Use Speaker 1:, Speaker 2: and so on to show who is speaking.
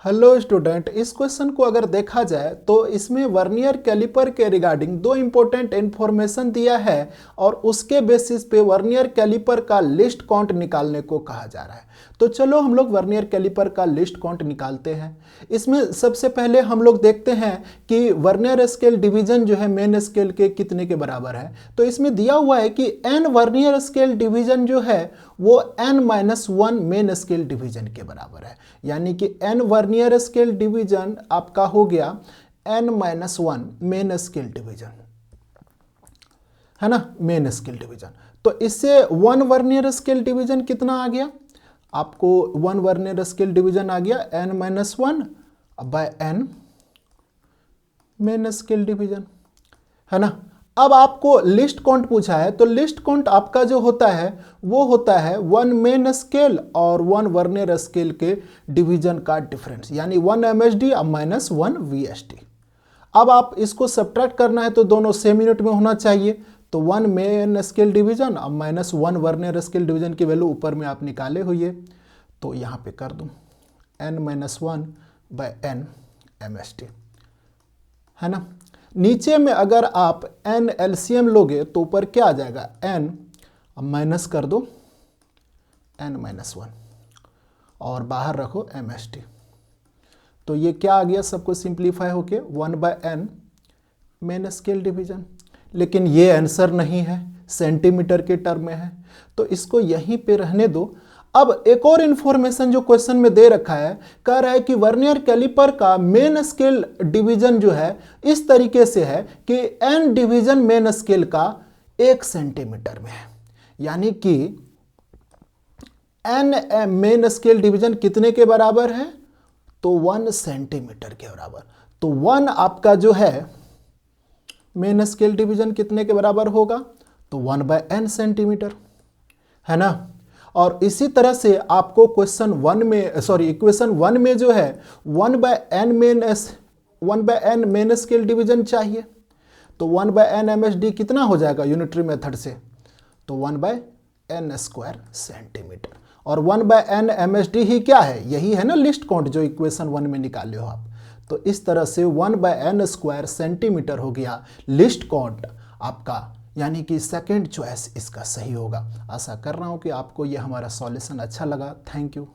Speaker 1: Hello student, इस question को अगर देखा जाए तो इसमें वर्नियर कैलिपर के रिगार्डिंग दो इंपॉर्टेंट इन्फॉर्मेशन दिया है और उसके बेसिस पे वर्नियर कैलिपर का लिस्ट काउंट निकालने को कहा जा रहा है। तो चलो हम लोग वर्नियर कैलिपर का लिस्ट काउंट निकालते हैं। इसमें सबसे पहले हम लोग देखते हैं कि वर्नियर स्केल डिवीजन जो है मेन स्केल के कितने के बराबर है। तो इसमें दिया हुआ है कि n वर्नियर स्केल डिवीजन जो है वो n-1 मेन स्केल डिवीजन के बराबर है, यानी कि n वर्नियर स्केल डिवीजन आपका हो गया n-1 मेन स्केल डिवीजन, है ना, मेन स्केल डिवीजन। तो इससे 1 वर्नियर स्केल डिवीजन कितना आ गया आपको? 1 वर्नियर स्केल डिवीजन आ गया n-1 by n main scale division, है ना। अब आपको लिस्ट काउंट पूछा है, तो लिस्ट काउंट आपका जो होता है वो होता है 1 मेन स्केल और 1 वर्नियर स्केल के डिवीजन का डिफरेंस, यानी 1 MSD अब माइनस 1 VSD। अब आप इसको सब्ट्रैक्ट करना है तो दोनों सेम यूनिट में होना चाहिए। तो 1 मेन स्केल डिवीजन अब माइनस 1 वर्नियर स्केल डिवीजन की वैल्यू ऊपर में आप निकाले हुई है, तो यहाँ पे कर दूँ n-1 बाय n MSD, है ना। नीचे में अगर आप n LCM लोगे तो ऊपर क्या आ जाएगा n, अब माइनस कर दो n-1 और बाहर रखो MSD। तो ये क्या आ गया, सबको सिंप्लीफाई होके 1 by n main scale division. लेकिन ये आंसर नहीं है, सेंटीमीटर के टर्म में है, तो इसको यहीं पे रहने दो। अब एक और इंफॉर्मेशन जो क्वेश्चन में दे रखा है, कह रहा है कि वर्नियर कैलिपर का मेन स्केल डिवीजन जो है इस तरीके से है कि n डिवीजन मेन स्केल का 1 सेंटीमीटर में है, यानी कि n मेन स्केल डिवीजन कितने के बराबर है? तो 1 सेंटीमीटर के बराबर। तो 1 आपका जो है मेन स्केल डिवीजन कितने के बराबर होगा? तो 1 बाय n सेंटीमीटर, है ना। और इसी तरह से आपको इक्वेशन 1 में जो है 1 by n main scale division चाहिए। तो 1 बाय n MSD कितना हो जाएगा यूनिटरी मेथड से? तो 1 बाय n स्क्वायर सेंटीमीटर। और 1 बाय n MSD ही क्या है? यही है ना लिस्ट काउंट जो इक्वेशन 1 में निकाले हो आप। तो इस तरह से 1 बाय n स्क्वायर सेंटीमीटर हो गया लिस्ट काउंट आपका, यानी कि सेकंड चॉइस इसका सही होगा। आशा कर रहा हूँ कि आपको यह हमारा सॉल्यूशन अच्छा लगा। Thank you.